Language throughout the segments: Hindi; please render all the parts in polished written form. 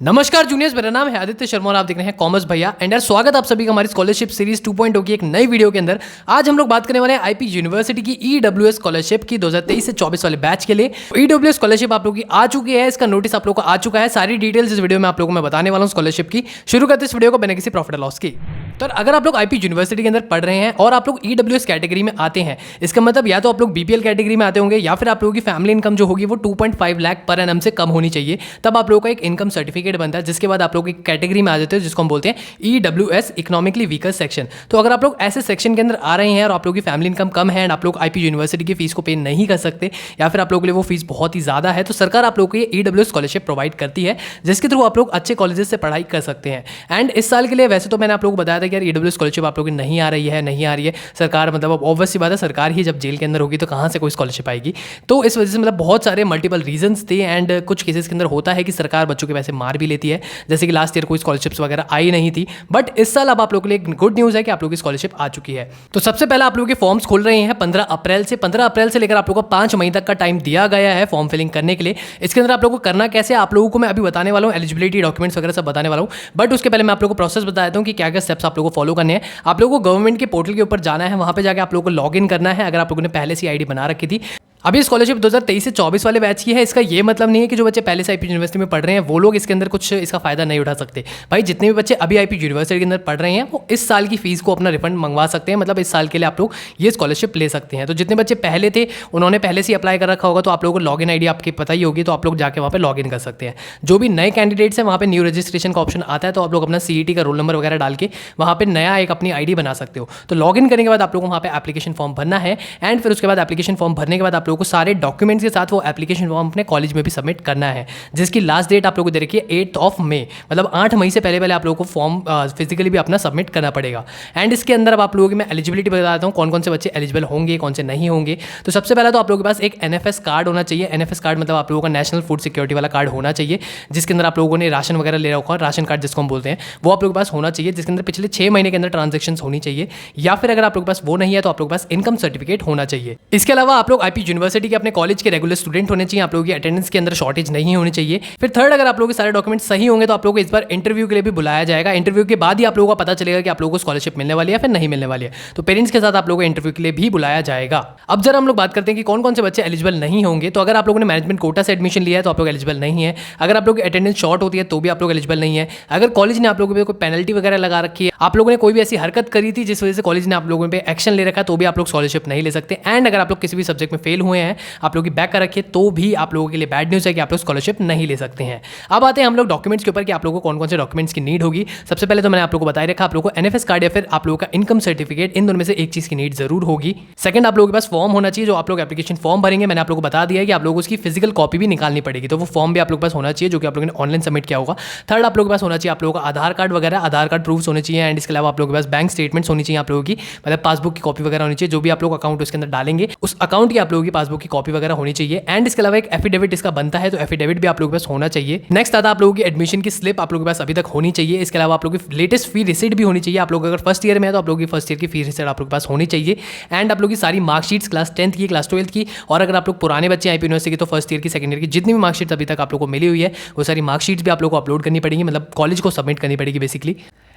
नमस्कार जूनियर्स, मेरा नाम है आदित्य शर्मा और आप देख रहे हैं कॉमर्स भैया। एंड यार स्वागत आप सभी का हमारी स्कॉलरशिप सीरीज 2.0 की एक नई वीडियो के अंदर। आज हम लोग बात करने वाले हैं आईपी यूनिवर्सिटी की ईडब्ल्यूएस स्कॉलरशिप की 2023 से 24 वाले बैच के लिए। ईडब्ल्यूएस स्कॉलरशिप आप लोगों की आ चुकी है, इसका नोटिस आप लोगों को आ चुका है। सारी डिटेल्स इस वीडियो में आप लोगों को मैं बताने वाला हूँ स्कॉलरशिप की। शुरू करते इस वीडियो को बिना किसी प्रॉफिट लॉस की। तो अगर आप लोग आईपी यूनिवर्सिटी के अंदर पढ़ रहे हैं और आप लोग ईडब्ल्यूएस कैटेगरी में आते हैं, इसका मतलब या तो आप लोग बीपीएल कैटेगरी में आते होंगे या फिर आप लोगों की फैमिली इनकम जो होगी वो 2.5 लाख पर एनम से कम होनी चाहिए। तब आप लोगों का एक इनकम सर्टिफिकेट बनता है, जिसके बाद आप लोग एक कैटेगरी में आ जाते हो जिसको हम बोलते हैं ईडब्ल्यूएस इकोनॉमिकली वीकर सेक्शन। तो अगर आप लोग ऐसे सेक्शन के अंदर आ रहे हैं और आप लोग की फैमिली इनकम कम है एंड आप लोग आईपी यूनिवर्सिटी की फीस को पे नहीं कर सकते या फिर आप लोगों के लिए वो फीस बहुत ही ज़्यादा है, तो सरकार आप लोगों को ये ईडब्ल्यूएस स्कॉलरशिप प्रोवाइड करती है, जिसके थ्रू आप लोग अच्छे कॉलेजेस से पढ़ाई कर सकते हैं। एंड इस साल के लिए वैसे तो मैंने आप लोगों को बताया था कि यार ईडब्ल्यूएस स्कॉलरशिप आप लोगों की नहीं आ रही है सरकार, मतलब अब ऑब्वियस सी बात है, सरकार ही जब जेल के अंदर होगी तो कहाँ से कोई स्कॉलरशिप आएगी। तो इस वजह से मतलब बहुत सारे मल्टीपल रीजंस थे एंड कुछ केसेस के अंदर होता है कि सरकार बच्चों के पैसे मार भी लेती है, जैसे कि लास्ट ईयर कोई स्कॉलरशिप्स वगैरह आई नहीं थी। बट इस साल अब आप लोगों के लिए गुड न्यूज़ है कि आप लोगों की स्कॉलरशिप आ चुकी है। तो सबसे पहले आप लोगों के फॉर्म्स खुल रहे हैं 15 अप्रैल से लेकर आप लोगों को 5 मई तक का टाइम दिया गया है फॉर्म फिलिंग करने के लिए। इसके अंदर आप लोगों को करना कैसे आप लोगों को मैं अभी बताने वाला हूँ, एलिजिबिलिटी डॉक्यूमेंट्स वगैरह सब बताने वाला हूँ। बट उसके पहले मैं आप लोगों को प्रोसेस बता देता हूँ कि क्या क्या स्टेप्स आप लोगों को फॉलो करने हैं। आप लोगों को गवर्नमेंट के पोर्टल के ऊपर जाना है, वहाँ पे जाकर आप लोगों को लॉग इन करना है अगर आप लोगों ने पहले से आईडी बना रखी थी। अभी स्कॉलरशिप 2023 से 24 वाले बैच की है। इसका ये मतलब नहीं है कि जो बच्चे पहले से आईपी यूनिवर्सिटी में पढ़ रहे हैं वो लोग इसके अंदर कुछ इसका फायदा नहीं उठा सकते। भाई जितने भी बच्चे अभी आईपी यूनिवर्सिटी के अंदर पढ़ रहे हैं वो इस साल की फीस को अपना रिफंड मंगवा सकते हैं, मतलब इस साल के लिए आप लोग ये स्कॉलरशिप ले सकते हैं। तो जितने बच्चे पहले थे उन्होंने पहले से अप्लाई कर रखा होगा, तो आप लोगों को लॉग इन आईडी आपकी पता ही होगी, तो आप लोग जाके वहाँ पर लॉग इन कर सकते हैं। जो भी नए कैंडिडेट्स हैं वहाँ पर न्यू रजिस्ट्रेशन का ऑप्शन आता है, तो आप लोग अपना सीईटी का रोल नंबर वगैरह डाल के वहाँ पर नया एक अपनी आईडी बना सकते हो। तो लॉग इन करने के बाद आप लोगों को वहाँ पर एप्लीकेशन फॉर्म भरना है एंड फिर उसके बाद एप्लीकेशन फॉर्म भरने के बाद आप लोगों को सारे डॉक्यूमेंट्स के साथ वो एप्लीकेशन फॉर्म अपने कॉलेज में भी सबमिट करना है, जिसकी लास्ट डेट आप लोगों को दे रखी है 8 मई, मतलब 8 मई से पहले आप लोगों को फॉर्म फिजिकली भी अपना सबमिट करना पड़ेगा। एंड इसके अंदर अब आप लोगों की मैं एलिजिबिलिटी बता देता हूँ, कौन कौन से बच्चे एलिजिबल होंगे कौन से नहीं होंगे। तो सबसे पहले तो आप लोगों के पास एक एनएफएस कार्ड होना चाहिए। एनएफएस कार्ड मतलब आप लोगों का नेशनल फूड सिक्योरिटी वाला कार्ड होना चाहिए, जिसके अंदर आप लोगों ने राशन वगैरह ले रखा है, राशन कार्ड जिसको हम बोलते हैं, वो आप लोगों के पास होना चाहिए, जिसके अंदर पिछले 6 महीने के अंदर ट्रांजेक्शन होनी चाहिए। या फिर अगर आप लोगों के पास वो नहीं है तो आप लोगों के पास इनकम सर्टिफिकेट होना चाहिए। इसके अलावा आप लोग आईपी यूनिवर्सिटी के अपने कॉलेज के रेगुलर स्टूडेंट होने चाहिए, आप लोगों की अटेंडेंस के अंदर शॉर्टेज नहीं होनी चाहिए। फिर थर्ड, अगर आप लोगों के सारे डॉक्यूमेंट सही होंगे तो आप लोगों को इस बार इंटरव्यू के लिए भी बुलाया जाएगा। इंटरव्यू के बाद ही आप लोगों को पता चलेगा कि आप लोगों को स्कॉलरशिप मिलने वाली है या फिर नहीं मिलने वाली है। तो पेरेंट्स के साथ आप लोगों को इंटरव्यू के लिए भी बुलाया जाएगा। अब जरा हम लोग बात करते हैं कि कौन कौन से बच्चे एलिजिबल नहीं होंगे। तो अगर आप लोगों ने मैनेजमेंट कोटा से एडमिशन लिया है तो आप लोग एलिजिबल नहीं है। अगर आप लोग की अटेंडेंस शॉर्ट होती है तो भी आप लोग एलिजिबल नहीं है। अगर कॉलेज ने आप लोगों पे कोई पेनल्टी वगैरह लगा रखी है, आप लोगों ने कोई भी ऐसी हरकत करी थी जिस वजह से कॉलेज ने आप लोगों पे एक्शन ले रखा है, तो भी आप लोग स्कॉलरशिप नहीं ले सकते। एंड अगर आप लोग किसी भी सब्जेक्ट में फेल हुए हैं, आप लोग की बैक कर रखी है, तो भी आप लोगों के लिए बैड न्यूज़ है कि आप लोग स्कॉलरशिप नहीं ले सकते हैं। अब आते हैं हम लोग डॉक्यूमेंट्स के ऊपर कि आप लोगों को कौन कौन से डॉक्यूमेंट्स की नीड होगी। सबसे पहले तो मैंने आप लोगों को बताया रखा, आप लोगों को एनएफएस कार्ड या फिर आप लोगों का इनकम सर्टिफिकेट, इन दोनों में से एक चीज़ की नीड जरूर होगी। सेकंड, आप लोगों के पास फॉर्म होना चाहिए, जो आप लोग एप्लीकेशन फॉर्म भरेंगे। मैंने आप लोगों को बता दिया है कि आप लोगों को उसकी फिजिकल कॉपी भी निकालनी पड़ेगी, तो वो फॉर्म भी आप लोगों के पास होना चाहिए, जो कि आप लोगों ने ऑनलाइन सबमिट किया होगा। थर्ड, आप लोगों के पास होना चाहिए आप लोगों का आधार कार्ड वगैरह, आधार कार्ड प्रूफ्स होने चाहिए। एंड इसके अलावा आप लोगों के पास बैंक स्टेटमेंट्स होनी चाहिए आप लोगों की, मतलब पासबुक की कॉपी वगैरह होनी चाहिए। जो भी आप लोग अकाउंट उसके अंदर डालेंगे उस अकाउंट की आप लोगों की पासबुक की कॉपी वगैरह होनी चाहिए। एंड इसके अलावा एक एफिडेविट इसका बनता है, तो एफिडेविट भी आप लोगों के पास होना चाहिए। नेक्स्ट आता है आप लोगों की एडमिशन की स्लिप आप लोगों के पास अभी तक होनी चाहिए। इसके अलावा आप लोगों की लेटेस्ट फी रिसीट भी होनी चाहिए। आप लोग अगर फर्स्ट ईयर में है तो आप लोगों की फर्स्ट ईयर की फी रिसीट आप लोगों के पास होनी चाहिए। एंड आप लोगों की सारी मार्कशीट्स क्लास 10th की, क्लास 12th की, और अगर आप लोग पुराने बच्चे आईपी यूनिवर्सिटी की तो फर्स्ट ईयर की, सेकंड ईयर की जितनी भी मार्कशीट अभी तक आप लोगों को मिली हुई है वो सारी मार्कशीट्स भी आप लोगों को अपलोड करनी पड़ेगी, मतलब कॉलेज को सबमिट करनी पड़ेगी बेसिकली।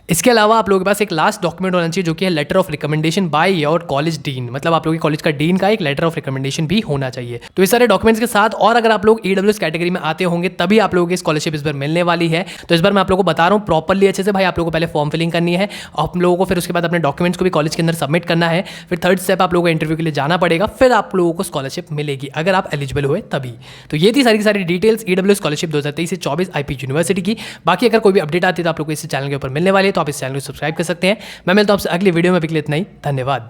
इसके अलावा आप लोगों के पास एक लास्ट डॉक्यूमेंट होना चाहिए, जो कि है letter of recommendation by your college dean, मतलब आप लोगों के कॉलेज का डीन का एक लेटर ऑफ रिकमेंडेशन भी होना चाहिए। तो इस सारे डॉक्यूमेंट्स के साथ, और अगर आप लोग ईडब्ल्यूएस कैटेगरी में आते होंगे तभी आप लोगों की स्कॉलरशिप इस बार मिलने वाली है। तो इस बार मैं आप लोगों को बता रहा हूँ प्रॉपरली अच्छे से। भाई आप लोगों को पहले फॉर्म फिलिंग करनी है, आप लोगों को फिर उसके बाद अपने डॉक्यूमेंट्स को भी कॉलेज के अंदर सबमिट करना है। फिर थर्ड स्टेप आप लोगों को इंटरव्यू के लिए जाना पड़ेगा, फिर आप लोगों को स्कॉलरशिप मिलेगी अगर आप एलिजिबल हुए तभी। तो ये थी सारी की सारी डिटेल्स ईडब्ल्यूएस स्कॉलरशिप 2023 से 24 आईपी यूनिवर्सिटी की। बाकी अगर कोई भी अपडेट आती है तो आप लोग को इस चैनल के ऊपर मिलने वाली है, तो आप इस चैनल को सब्सक्राइब कर सकते हैं। मैं मिलता हूं आपसे अगली वीडियो में, अभी के लिए इतना ही, धन्यवाद।